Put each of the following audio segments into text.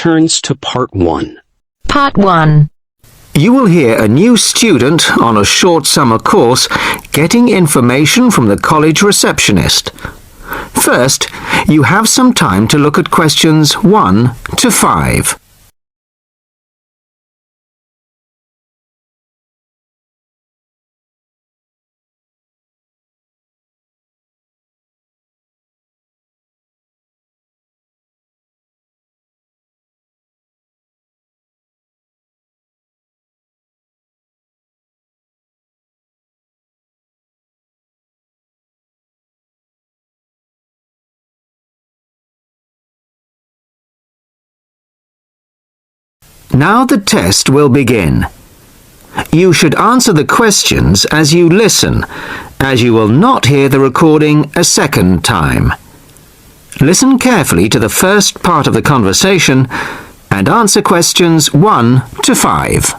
returns to Part 1. Part 1. You will hear a new student on a short summer course getting information from the college receptionist. First, you have some time to look at questions 1 to 5. Now the test will begin. You should answer the questions as you listen, as you will not hear the recording a second time. Listen carefully to the first part of the conversation and answer questions 1 to 5.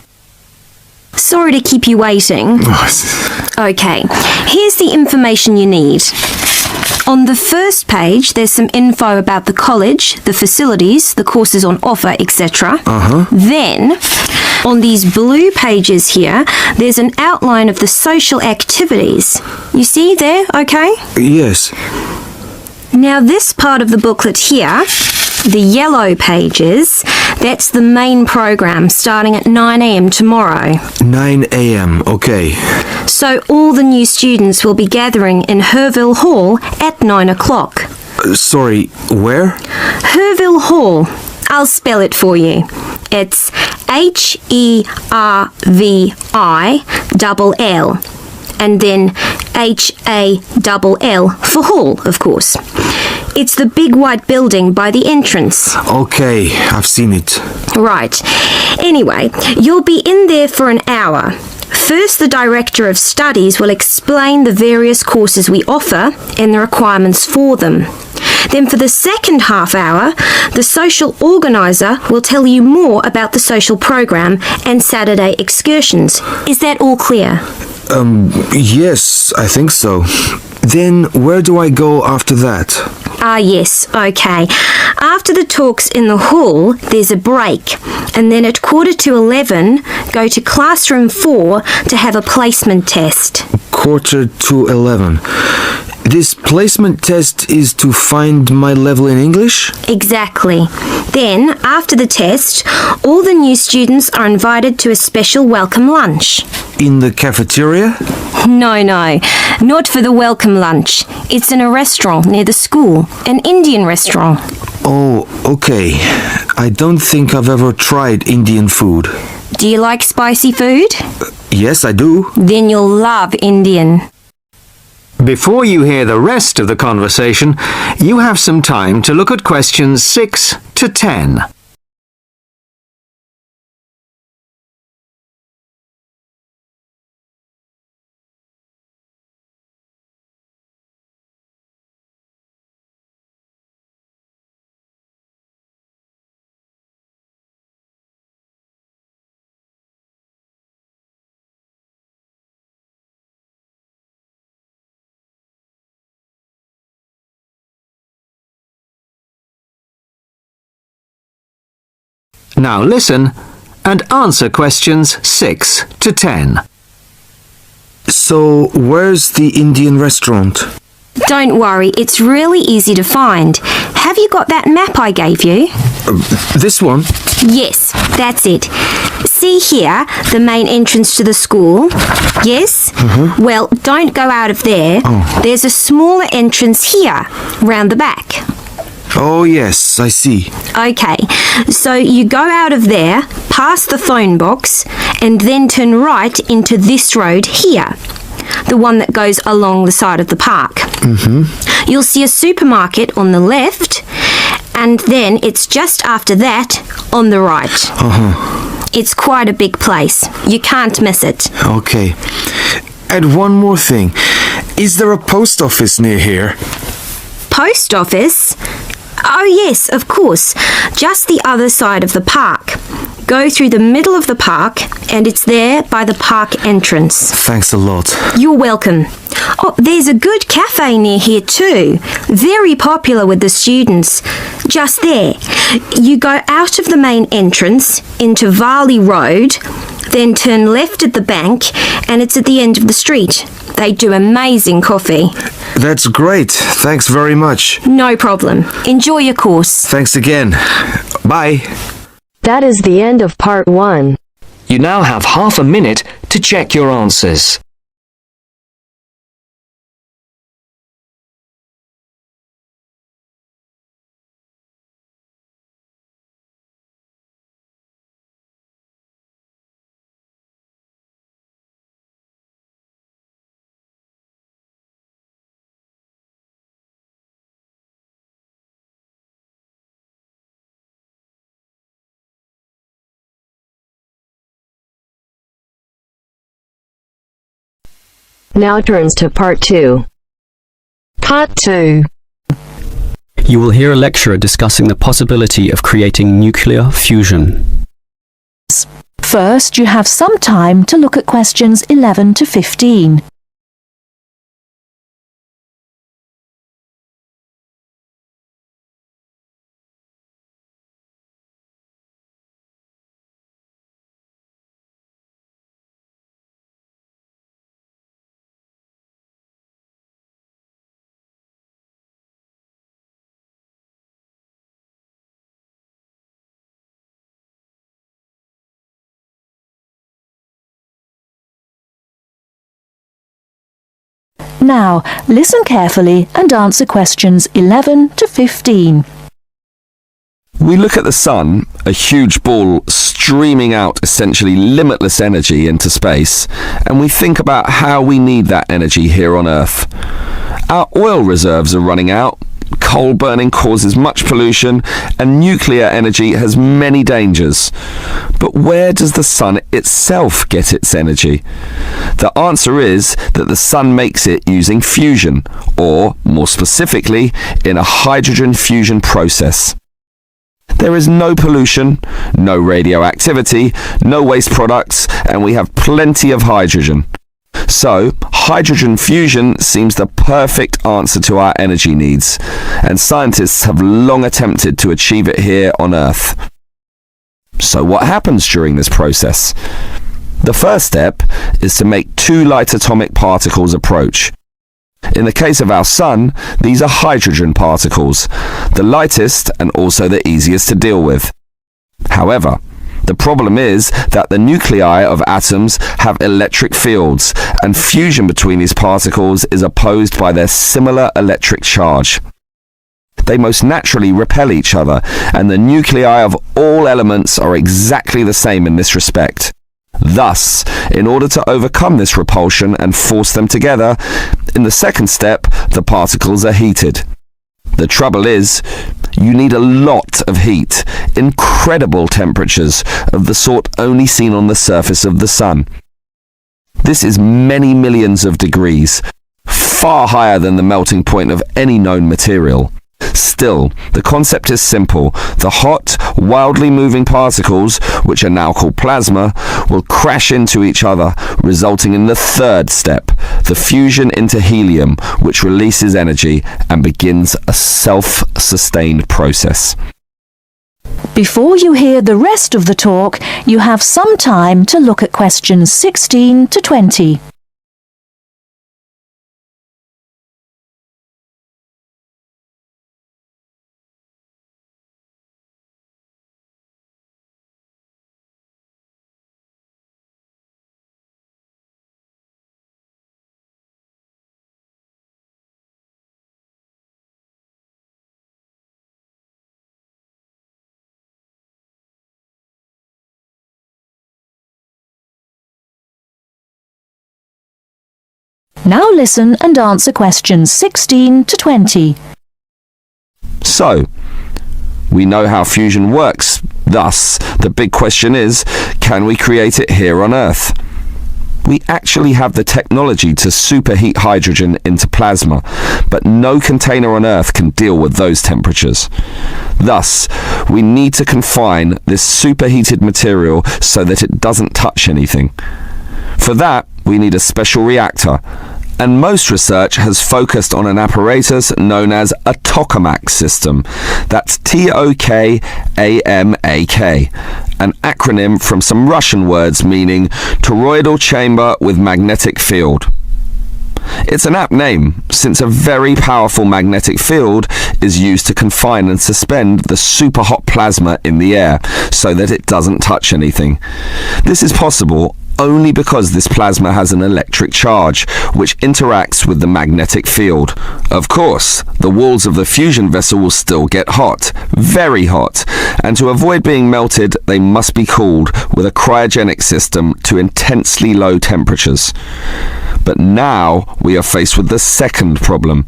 Sorry to keep you waiting. Okay, here's the information you need. On the first page, there's some info about the college, the facilities, the courses on offer, etc. Then, on these blue pages here, there's an outline of the social activities. You see there, okay? Yes. Now, this part of the booklet here, the yellow pages, that's the main program starting at 9 a.m. tomorrow. 9 a.m., okay. So all the new students will be gathering in Herville Hall at 9 o'clock. Sorry, where? Herville Hall. I'll spell it for you. It's Hervill, and then Hall for hall, of course. It's the big white building by the entrance. Okay, I've seen it. Right. Anyway, you'll be in there for an hour. First, the Director of Studies will explain the various courses we offer and the requirements for them. Then for the second half hour, the social organiser will tell you more about the social program and Saturday excursions. Is that all clear? Yes, I think so. Then where do I go after that? Yes, okay. After the talks in the hall, there's a break. And then at 11:15, go to classroom 4 to have a placement test. 11:45. This placement test is to find my level in English? Exactly. Then, after the test, all the new students are invited to a special welcome lunch. In the cafeteria? No, not for the welcome lunch. It's in a restaurant near the school, an Indian restaurant. Oh, okay. I don't think I've ever tried Indian food. Do you like spicy food? Yes, I do. Then you'll love Indian. Before you hear the rest of the conversation, you have some time to look at questions 6 to 10. Now listen and answer questions 6 to 10. So, where's the Indian restaurant? Don't worry, it's really easy to find. Have you got that map I gave you? This one? Yes, that's it. See here, the main entrance to the school? Yes? Well, don't go out of there. There's a smaller entrance here, round the back. Oh, yes, I see. Okay, so you go out of there, past the phone box, and then turn right into this road here, the one that goes along the side of the park. You'll see a supermarket on the left, and then it's just after that on the right. It's quite a big place. You can't miss it. Okay. And one more thing. Is there a post office near here? Post office? Oh yes, of course. Just the other side of the park. Go through the middle of the park and it's there by the park entrance. Thanks a lot. You're welcome. Oh, there's a good cafe near here too. Very popular with the students. Just there. You go out of the main entrance into Varley Road, then turn left at the bank, and it's at the end of the street. They do amazing coffee. That's great. Thanks very much. No problem. Enjoy your course. Thanks again. Bye. That is the end of part 1. You now have half a minute to check your answers. Now turns to part 2. Part 2. You will hear a lecturer discussing the possibility of creating nuclear fusion. First, you have some time to look at questions 11 to 15. Now, listen carefully and answer questions 11 to 15. We look at the sun, a huge ball streaming out essentially limitless energy into space, and we think about how we need that energy here on Earth. Our oil reserves are running out, coal burning causes much pollution, and nuclear energy has many dangers. But where does the sun itself get its energy? The answer is that the sun makes it using fusion, or, more specifically, in a hydrogen fusion process. There is no pollution, no radioactivity, no waste products, and we have plenty of hydrogen. So, hydrogen fusion seems the perfect answer to our energy needs, and scientists have long attempted to achieve it here on Earth. So what happens during this process? The first step is to make two light atomic particles approach. In the case of our sun, these are hydrogen particles, the lightest and also the easiest to deal with. However, the problem is that the nuclei of atoms have electric fields, and fusion between these particles is opposed by their similar electric charge. They most naturally repel each other, and the nuclei of all elements are exactly the same in this respect. Thus, in order to overcome this repulsion and force them together, in the second step, the particles are heated. The trouble is, you need a lot of heat, incredible temperatures of the sort only seen on the surface of the sun. This is many millions of degrees, far higher than the melting point of any known material. Still, the concept is simple. The hot, wildly moving particles, which are now called plasma, will crash into each other, resulting in the third step, the fusion into helium, which releases energy and begins a self-sustained process. Before you hear the rest of the talk, you have some time to look at questions 16 to 20. Now listen and answer questions 16 to 20. So, we know how fusion works. Thus, the big question is, can we create it here on Earth? We actually have the technology to superheat hydrogen into plasma, but no container on Earth can deal with those temperatures. Thus, we need to confine this superheated material so that it doesn't touch anything. For that, we need a special reactor, and most research has focused on an apparatus known as a tokamak system. That's Tokamak, an acronym from some Russian words meaning toroidal chamber with magnetic field. It's an apt name, since a very powerful magnetic field is used to confine and suspend the super hot plasma in the air so that it doesn't touch anything. This is possible only because this plasma has an electric charge, which interacts with the magnetic field. Of course, the walls of the fusion vessel will still get hot, very hot, and to avoid being melted, they must be cooled with a cryogenic system to intensely low temperatures. But now we are faced with the second problem.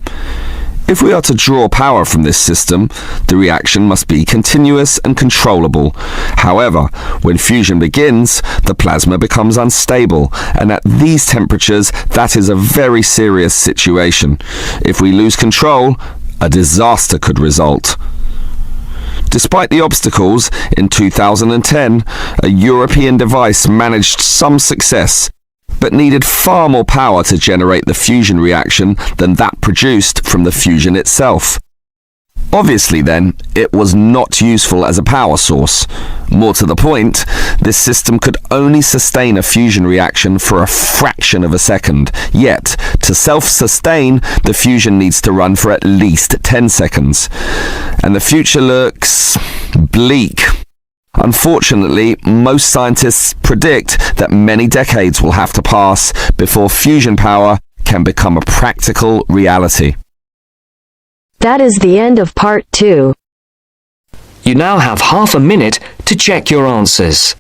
If we are to draw power from this system, the reaction must be continuous and controllable. However, when fusion begins, the plasma becomes unstable, and at these temperatures, that is a very serious situation. If we lose control, a disaster could result. Despite the obstacles, in 2010, a European device managed some success, but needed far more power to generate the fusion reaction than that produced from the fusion itself. Obviously then, it was not useful as a power source. More to the point, this system could only sustain a fusion reaction for a fraction of a second, yet, to self-sustain, the fusion needs to run for at least 10 seconds. And the future looks bleak. Unfortunately, most scientists predict that many decades will have to pass before fusion power can become a practical reality. That is the end of part 2. You now have half a minute to check your answers.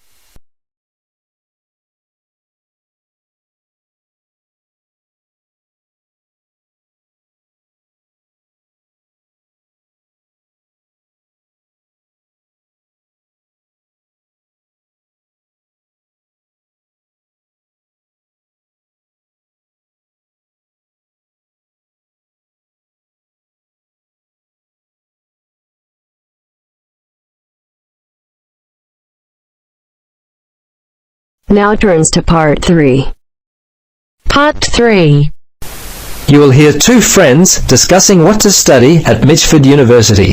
Now turns to part 3. Part 3. You will hear two friends discussing what to study at Mitchford University.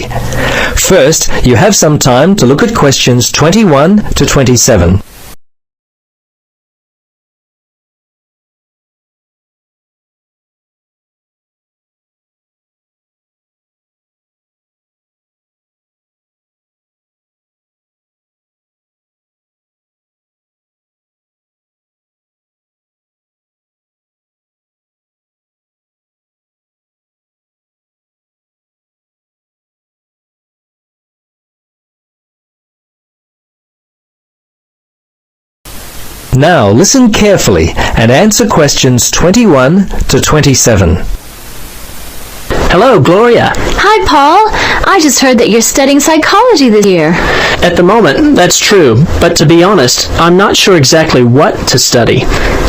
First, you have some time to look at questions 21 to 27. Now listen carefully and answer questions 21 to 27. Hello, Gloria. Hi, Paul. I just heard that you're studying psychology this year. At the moment, that's true, but to be honest, I'm not sure exactly what to study.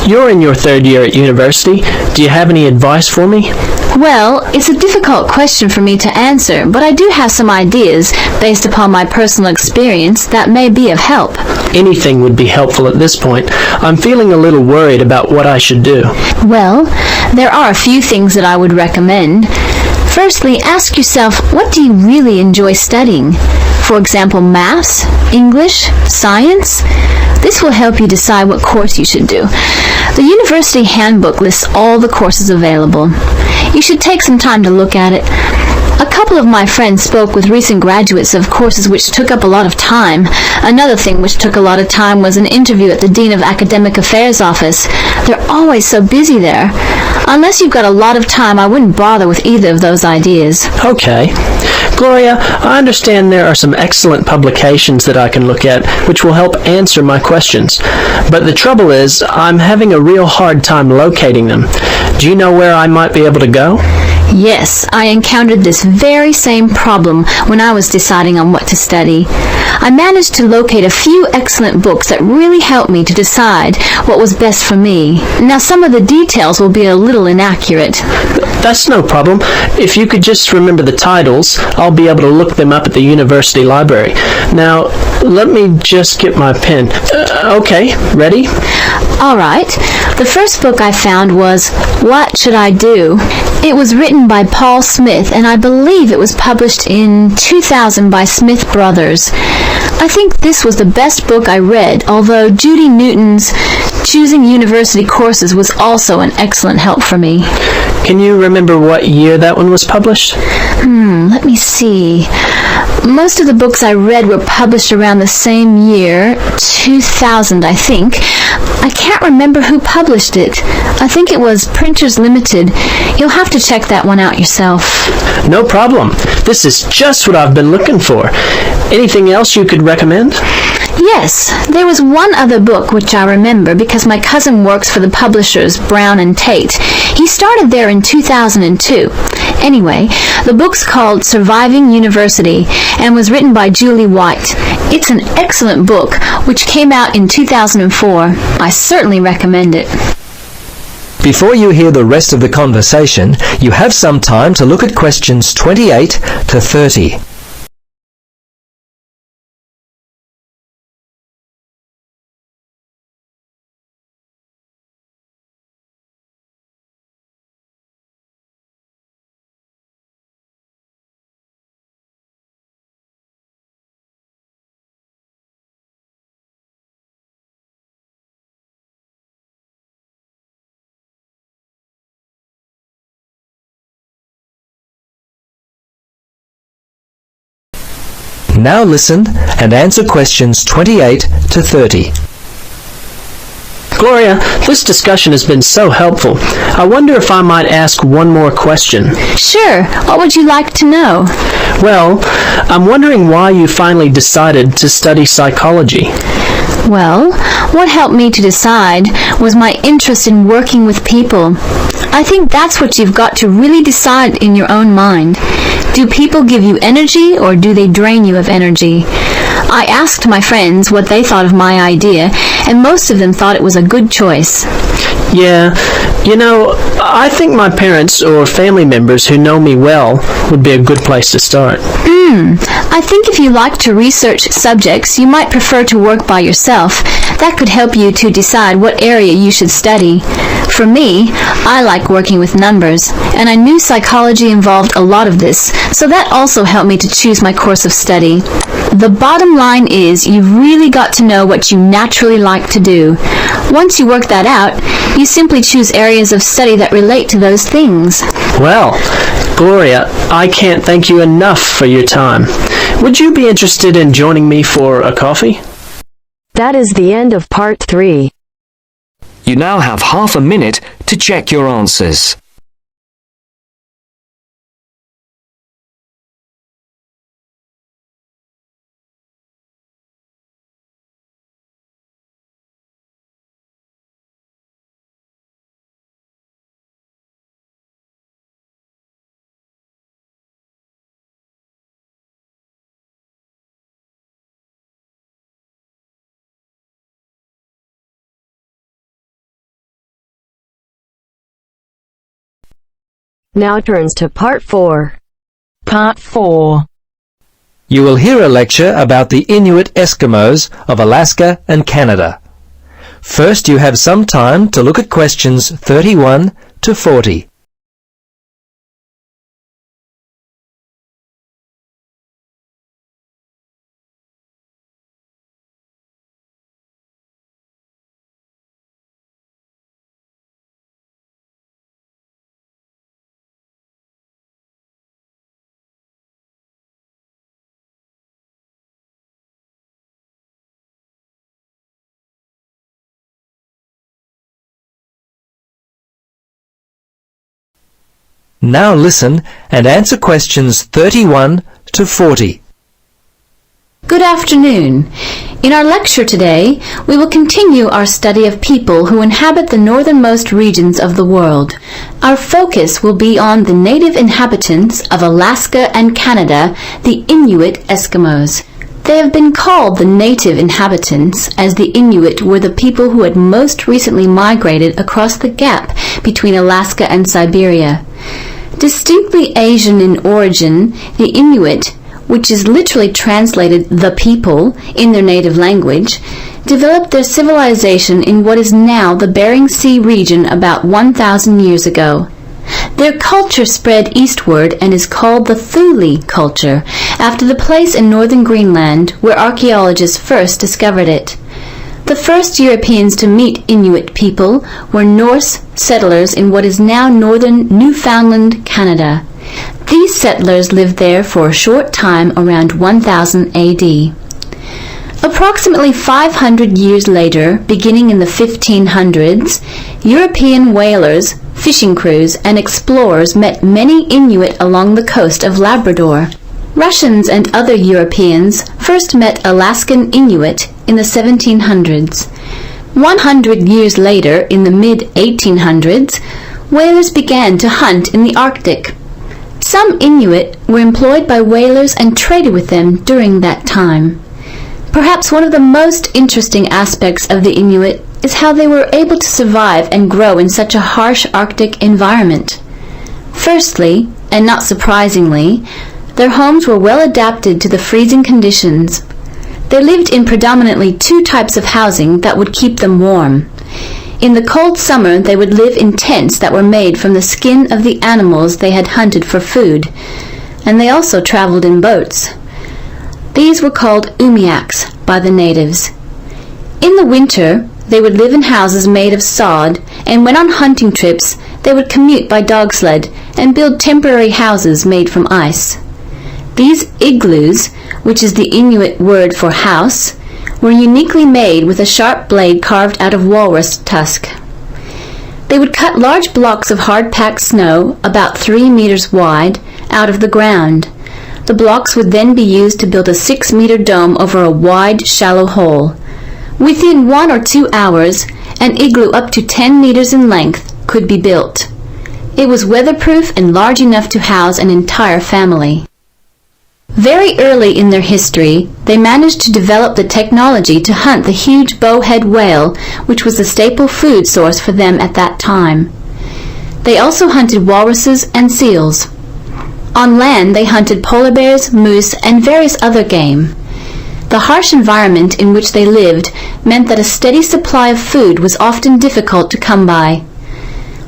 You're in your third year at university. Do you have any advice for me? Well, it's a difficult question for me to answer, but I do have some ideas based upon my personal experience that may be of help. Anything would be helpful at this point. I'm feeling a little worried about what I should do. Well, there are a few things that I would recommend. Firstly, ask yourself, what do you really enjoy studying? For example, maths, English, science? This will help you decide what course you should do. The university handbook lists all the courses available. You should take some time to look at it. A couple of my friends spoke with recent graduates of courses which took up a lot of time. Another thing which took a lot of time was an interview at the Dean of Academic Affairs office. They're always so busy there. Unless you've got a lot of time, I wouldn't bother with either of those ideas. Okay. Gloria, I understand there are some excellent publications that I can look at which will help answer my questions. But the trouble is, I'm having a real hard time locating them. Do you know where I might be able to go? Yes, I encountered this very same problem when I was deciding on what to study. I managed to locate a few excellent books that really helped me to decide what was best for me. Now, some of the details will be a little inaccurate. That's no problem. If you could just remember the titles, I'll be able to look them up at the university library. Now, let me just get my pen. Okay, ready? All right. The first book I found was What Should I Do? It was written by Paul Smith, and I believe it was published in 2000 by Smith Brothers. I think this was the best book I read, although Judy Newton's Choosing University Courses was also an excellent help for me. Can you remember what year that one was published? Let me see. Most of the books I read were published around the same year, 2000, I think. I can't remember who published it. I think it was Printers Limited. You'll have to check that one out yourself. No problem. This is just what I've been looking for. Anything else you could recommend? Yes, there was one other book which I remember because my cousin works for the publishers Brown and Tate. He started there in 2002. Anyway, the book's called Surviving University and was written by Julie White. It's an excellent book which came out in 2004. I certainly recommend it. Before you hear the rest of the conversation, you have some time to look at questions 28 to 30. Now listen and answer questions 28 to 30. Gloria, this discussion has been so helpful. I wonder if I might ask one more question. Sure. What would you like to know? Well, I'm wondering why you finally decided to study psychology. Well, what helped me to decide was my interest in working with people. I think that's what you've got to really decide in your own mind. Do people give you energy or do they drain you of energy? I asked my friends what they thought of my idea, and most of them thought it was a good choice. Yeah, you know, I think my parents or family members who know me well would be a good place to start. I think if you like to research subjects, you might prefer to work by yourself. That could help you to decide what area you should study. For me, I like working with numbers, and I knew psychology involved a lot of this, so that also helped me to choose my course of study. The bottom line is you've really got to know what you naturally like to do. Once you work that out, you simply choose areas of study that relate to those things. Well, Gloria, I can't thank you enough for your time. Would you be interested in joining me for a coffee? That is the end of part 3. You now have half a minute to check your answers. Now turns to part 4. Part 4. You will hear a lecture about the Inuit Eskimos of Alaska and Canada. First, you have some time to look at questions 31 to 40. Now listen and answer questions 31 to 40. Good afternoon. In our lecture today, we will continue our study of people who inhabit the northernmost regions of the world. Our focus will be on the native inhabitants of Alaska and Canada, the Inuit Eskimos. They have been called the native inhabitants, as the Inuit were the people who had most recently migrated across the gap between Alaska and Siberia. Distinctly Asian in origin, the Inuit, which is literally translated the people in their native language, developed their civilization in what is now the Bering Sea region about 1,000 years ago. Their culture spread eastward and is called the Thule culture, after the place in northern Greenland where archaeologists first discovered it. The first Europeans to meet Inuit people were Norse settlers in what is now northern Newfoundland, Canada. These settlers lived there for a short time around 1000 AD. Approximately 500 years later, beginning in the 1500s, European whalers, fishing crews, and explorers met many Inuit along the coast of Labrador. Russians and other Europeans first met Alaskan Inuit in the 1700s. 100 years later, in the mid-1800s, whalers began to hunt in the Arctic. Some Inuit were employed by whalers and traded with them during that time. Perhaps one of the most interesting aspects of the Inuit is how they were able to survive and grow in such a harsh Arctic environment. Firstly, and not surprisingly, their homes were well adapted to the freezing conditions. They lived in predominantly two types of housing that would keep them warm. In the cold summer, they would live in tents that were made from the skin of the animals they had hunted for food, and they also traveled in boats. These were called umiaks by the natives. In the winter, they would live in houses made of sod, and when on hunting trips, they would commute by dog sled and build temporary houses made from ice. These igloos, which is the Inuit word for house, were uniquely made with a sharp blade carved out of walrus tusk. They would cut large blocks of hard-packed snow, about 3 meters wide, out of the ground. The blocks would then be used to build a 6-meter dome over a wide, shallow hole. Within 1 or 2 hours, an igloo up to 10 meters in length could be built. It was weatherproof and large enough to house an entire family. Very early in their history, they managed to develop the technology to hunt the huge bowhead whale, which was a staple food source for them at that time. They also hunted walruses and seals. On land, they hunted polar bears, moose, and various other game. The harsh environment in which they lived meant that a steady supply of food was often difficult to come by.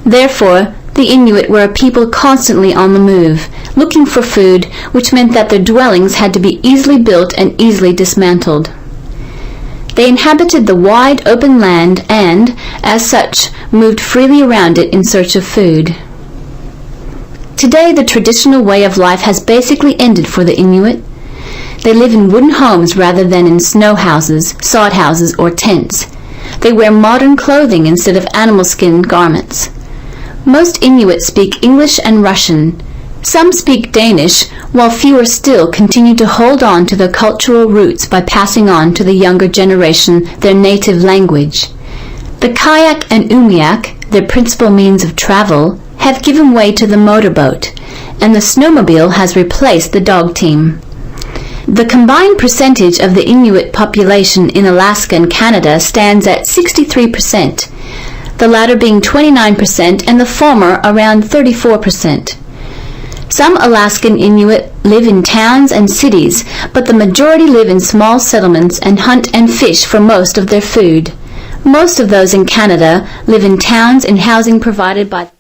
Therefore, the Inuit were a people constantly on the move, looking for food, which meant that their dwellings had to be easily built and easily dismantled. They inhabited the wide open land and, as such, moved freely around it in search of food. Today, the traditional way of life has basically ended for the Inuit. They live in wooden homes rather than in snow houses, sod houses, or tents. They wear modern clothing instead of animal skin garments. Most Inuit speak English and Russian. Some speak Danish, while fewer still continue to hold on to their cultural roots by passing on to the younger generation their native language. The kayak and umiak, their principal means of travel, have given way to the motorboat, and the snowmobile has replaced the dog team. The combined percentage of the Inuit population in Alaska and Canada stands at 63%, the latter being 29% and the former around 34%. Some Alaskan Inuit live in towns and cities, but the majority live in small settlements and hunt and fish for most of their food. Most of those in Canada live in towns and housing provided by.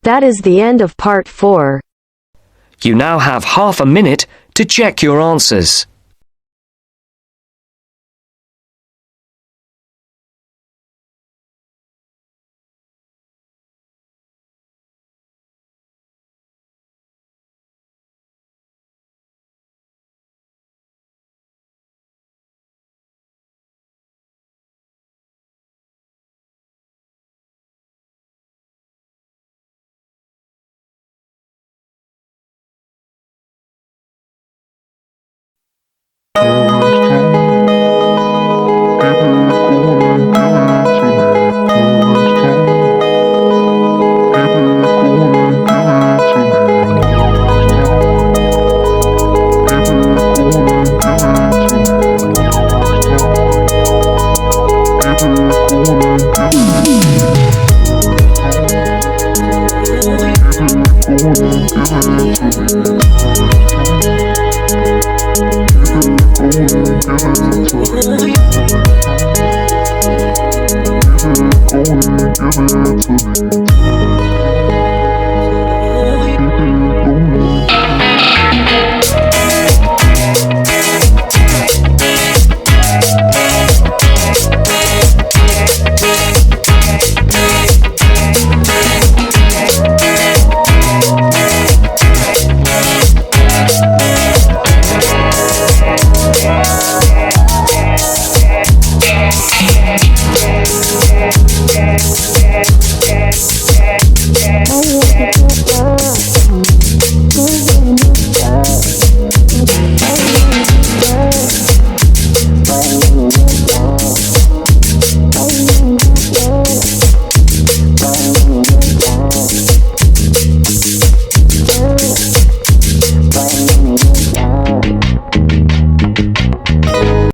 That is the end of part 4. You now have half a minute to check your answers.